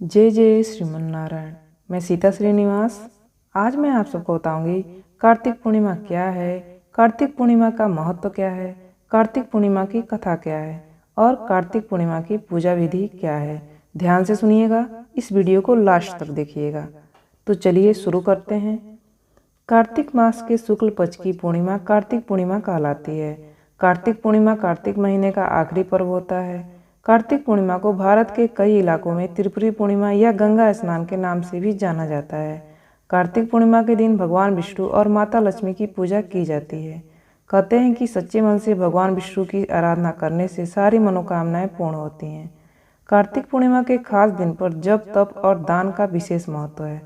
जय जय श्रीमन नारायण। मैं सीता श्रीनिवास। आज मैं आप सबको बताऊंगी कार्तिक पूर्णिमा क्या है, कार्तिक पूर्णिमा का महत्व क्या है, कार्तिक पूर्णिमा की कथा क्या है और कार्तिक पूर्णिमा की पूजा विधि क्या है। ध्यान से सुनिएगा, इस वीडियो को लास्ट तक देखिएगा। तो चलिए शुरू करते हैं। कार्तिक मास के शुक्ल पक्ष की पूर्णिमा कार्तिक पूर्णिमा कहलाती है। कार्तिक पूर्णिमा कार्तिक महीने का आखिरी पर्व होता है। कार्तिक पूर्णिमा को भारत के कई इलाकों में त्रिपुरी पूर्णिमा या गंगा स्नान के नाम से भी जाना जाता है। कार्तिक पूर्णिमा के दिन भगवान विष्णु और माता लक्ष्मी की पूजा की जाती है। कहते हैं कि सच्चे मन से भगवान विष्णु की आराधना करने से सारी मनोकामनाएं पूर्ण होती हैं। कार्तिक पूर्णिमा के खास दिन पर जप, तप और दान का विशेष महत्व है।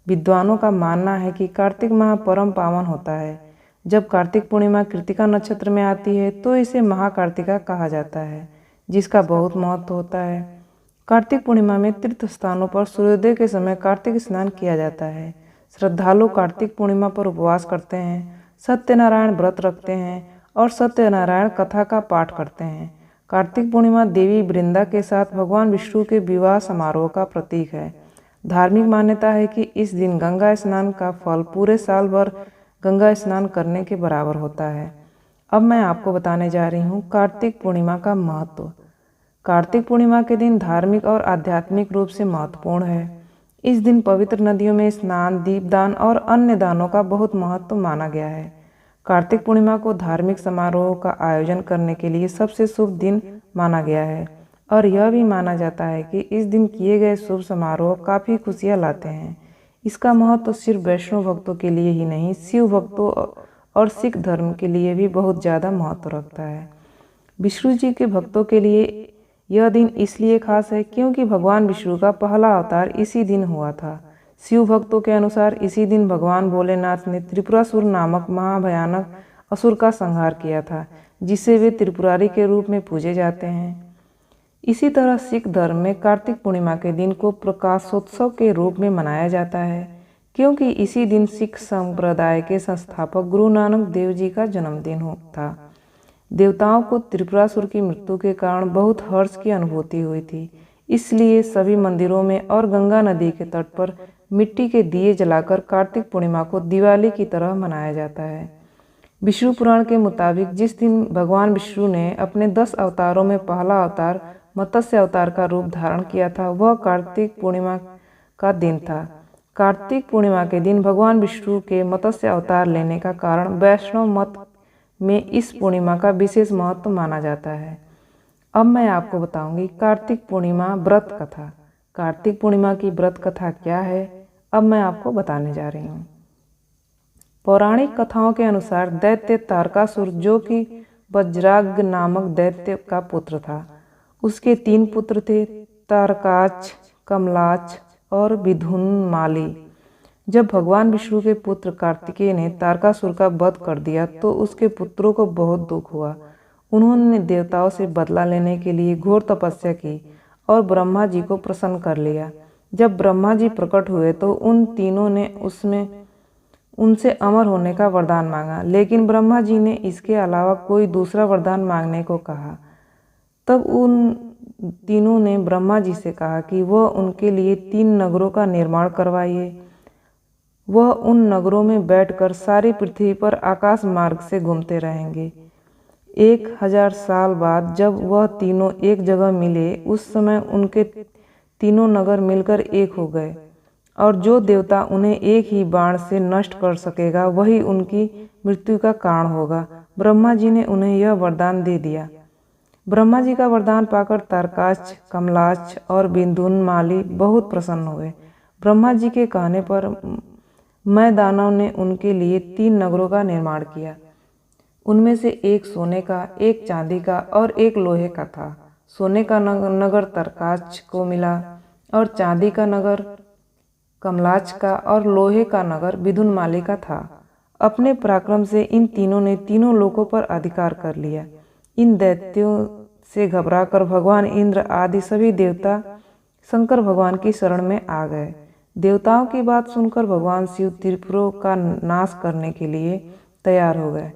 विद्वानों का मानना है कि कार्तिक माह परम पावन होता है। जब कार्तिक पूर्णिमा कृतिका नक्षत्र में आती है तो इसे महाकार्तिका कहा जाता है, जिसका बहुत महत्व होता है। कार्तिक पूर्णिमा में तीर्थ स्थानों पर सूर्योदय के समय कार्तिक स्नान किया जाता है। श्रद्धालु कार्तिक पूर्णिमा पर उपवास करते हैं, सत्यनारायण व्रत रखते हैं और सत्यनारायण कथा का पाठ करते हैं। कार्तिक पूर्णिमा देवी वृंदा के साथ भगवान विष्णु के विवाह समारोह का प्रतीक है। धार्मिक मान्यता है कि इस दिन गंगा स्नान का फल पूरे साल भर गंगा स्नान करने के बराबर होता है। अब मैं आपको बताने जा रही हूँ कार्तिक पूर्णिमा का महत्व। कार्तिक पूर्णिमा के दिन धार्मिक और आध्यात्मिक रूप से महत्वपूर्ण है। इस दिन पवित्र नदियों में स्नान, दीपदान और अन्य दानों का बहुत महत्व माना गया है। कार्तिक पूर्णिमा को धार्मिक समारोह का आयोजन करने के लिए सबसे शुभ दिन माना गया है और यह भी माना जाता है कि इस दिन किए गए शुभ समारोह काफ़ी खुशियाँ लाते हैं। इसका महत्व सिर्फ वैष्णव भक्तों के लिए ही नहीं, शिव भक्तों और सिख धर्म के लिए भी बहुत ज़्यादा महत्व रखता है। विष्णु जी के भक्तों के लिए यह दिन इसलिए खास है क्योंकि भगवान विष्णु का पहला अवतार इसी दिन हुआ था। शिव भक्तों के अनुसार इसी दिन भगवान भोलेनाथ ने त्रिपुरासुर नामक महाभयानक असुर का संहार किया था, जिसे वे त्रिपुरारी के रूप में पूजे जाते हैं। इसी तरह सिख धर्म में कार्तिक पूर्णिमा के दिन को प्रकाशोत्सव के रूप में मनाया जाता है, क्योंकि इसी दिन सिख संप्रदाय के संस्थापक गुरु नानक देव जी का जन्मदिन था। देवताओं को त्रिपुरासुर की मृत्यु के कारण बहुत हर्ष की अनुभूति हुई थी, इसलिए सभी मंदिरों में और गंगा नदी के तट पर मिट्टी के दिए जलाकर कार्तिक पूर्णिमा को दिवाली की तरह मनाया जाता है। विष्णु पुराण के मुताबिक जिस दिन भगवान विष्णु ने अपने 10 अवतारों में पहला अवतार मत्स्य अवतार का रूप धारण किया था, वह कार्तिक पूर्णिमा का दिन था। कार्तिक पूर्णिमा के दिन भगवान विष्णु के मत्स्य अवतार लेने का कारण वैष्णव मत में इस पूर्णिमा का विशेष महत्व माना जाता है। अब मैं आपको बताऊंगी कार्तिक पूर्णिमा व्रत कथा। कार्तिक पूर्णिमा की व्रत कथा क्या है, अब मैं आपको बताने जा रही हूँ। पौराणिक कथाओं के अनुसार दैत्य तारकासुर, जो कि वज्राग नामक दैत्य का पुत्र था, उसके 3 पुत्र थे, तारकाच, कमलाच और विधुनमाली। जब भगवान विष्णु के पुत्र कार्तिकेय ने तारकासुर का वध कर दिया तो उसके पुत्रों को बहुत दुख हुआ। उन्होंने देवताओं से बदला लेने के लिए घोर तपस्या की और ब्रह्मा जी को प्रसन्न कर लिया। जब ब्रह्मा जी प्रकट हुए तो उन तीनों ने उनसे अमर होने का वरदान मांगा, लेकिन ब्रह्मा जी ने इसके अलावा कोई दूसरा वरदान मांगने को कहा। तब उन तीनों ने ब्रह्मा जी से कहा कि वह उनके लिए 3 नगरों का निर्माण करवाइए। वह उन नगरों में बैठकर सारी पृथ्वी पर आकाश मार्ग से घूमते रहेंगे। 1000 साल बाद जब वह तीनों एक जगह मिले, उस समय उनके तीनों नगर मिलकर एक हो गए और जो देवता उन्हें एक ही बाण से नष्ट कर सकेगा वही उनकी मृत्यु का कारण होगा। ब्रह्मा जी ने उन्हें यह वरदान दे दिया। ब्रह्मा जी का वरदान पाकर तारकाच, कमलाच और विधुनमाली बहुत प्रसन्न हुए। ब्रह्मा जी के कहने पर मैं दानव ने उनके लिए 3 नगरों का निर्माण किया। उनमें से एक सोने का, एक चांदी का और एक लोहे का था। सोने का नगर तारकाच को मिला और चांदी का नगर कमलाच का और लोहे का नगर विधुनमाली का था। अपने पराक्रम से इन तीनों ने तीनों लोकों पर अधिकार कर लिया। इन दैत्यों से घबराकर भगवान इंद्र आदि सभी देवता शंकर भगवान की शरण में आ गए। देवताओं की बात सुनकर भगवान शिव त्रिपुरों का नाश करने के लिए तैयार हो गए।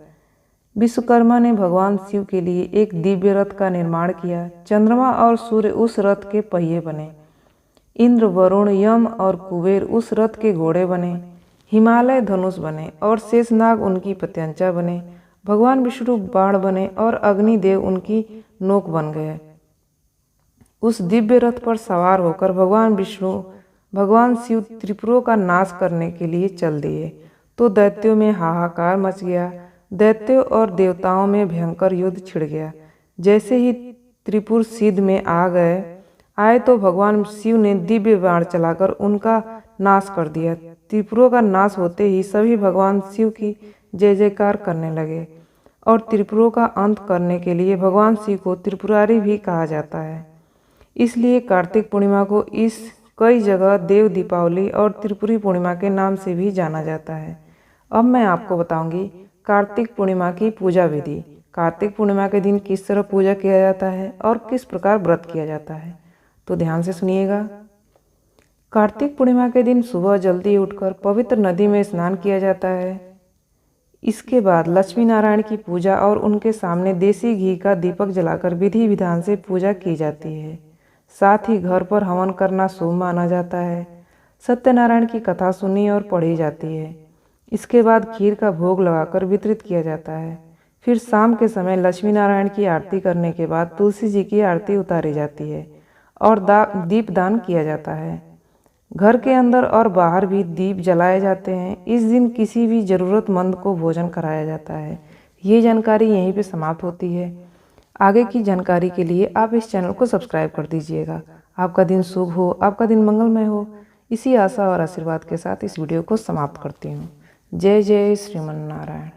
विश्वकर्मा ने भगवान शिव के लिए एक दिव्य रथ का निर्माण किया। चंद्रमा और सूर्य उस रथ के पहिए बने। इंद्र, वरुण, यम और कुबेर उस रथ के घोड़े बने, हिमालय धनुष बने और शेषनाग उनकी प्रत्यंचा बने। भगवान विष्णु बाण बने और अग्निदेव उनकी नोक बन गए। उस दिव्य रथ पर सवार होकर भगवान शिव त्रिपुरों का नाश करने के लिए चल दिए तो दैत्यों में हाहाकार मच गया। दैत्यों और देवताओं में भयंकर युद्ध छिड़ गया। जैसे ही त्रिपुर सिद्ध में आए तो भगवान शिव ने दिव्य बाण चलाकर उनका नाश कर दिया। त्रिपुरों का नाश होते ही सभी भगवान शिव की जय जयकार करने लगे और त्रिपुरों का अंत करने के लिए भगवान शिव को त्रिपुरारी भी कहा जाता है। इसलिए कार्तिक पूर्णिमा को कई जगह देव दीपावली और त्रिपुरी पूर्णिमा के नाम से भी जाना जाता है। अब मैं आपको बताऊंगी कार्तिक पूर्णिमा की पूजा विधि। कार्तिक पूर्णिमा के दिन किस तरह पूजा किया जाता है और किस प्रकार व्रत किया जाता है, तो ध्यान से सुनिएगा। कार्तिक पूर्णिमा के दिन सुबह जल्दी उठकर पवित्र नदी में स्नान किया जाता है। इसके बाद लक्ष्मी नारायण की पूजा और उनके सामने देसी घी का दीपक जलाकर विधि विधान से पूजा की जाती है। साथ ही घर पर हवन करना शुभ माना जाता है। सत्यनारायण की कथा सुनी और पढ़ी जाती है। इसके बाद खीर का भोग लगाकर वितरित किया जाता है। फिर शाम के समय लक्ष्मी नारायण की आरती करने के बाद तुलसी जी की आरती उतारी जाती है और दीपदान किया जाता है। घर के अंदर और बाहर भी दीप जलाए जाते हैं। इस दिन किसी भी ज़रूरतमंद को भोजन कराया जाता है। ये जानकारी यहीं पे समाप्त होती है। आगे की जानकारी के लिए आप इस चैनल को सब्सक्राइब कर दीजिएगा। आपका दिन शुभ हो, आपका दिन मंगलमय हो। इसी आशा और आशीर्वाद के साथ इस वीडियो को समाप्त करती हूँ। जय जय श्रीमन नारायण।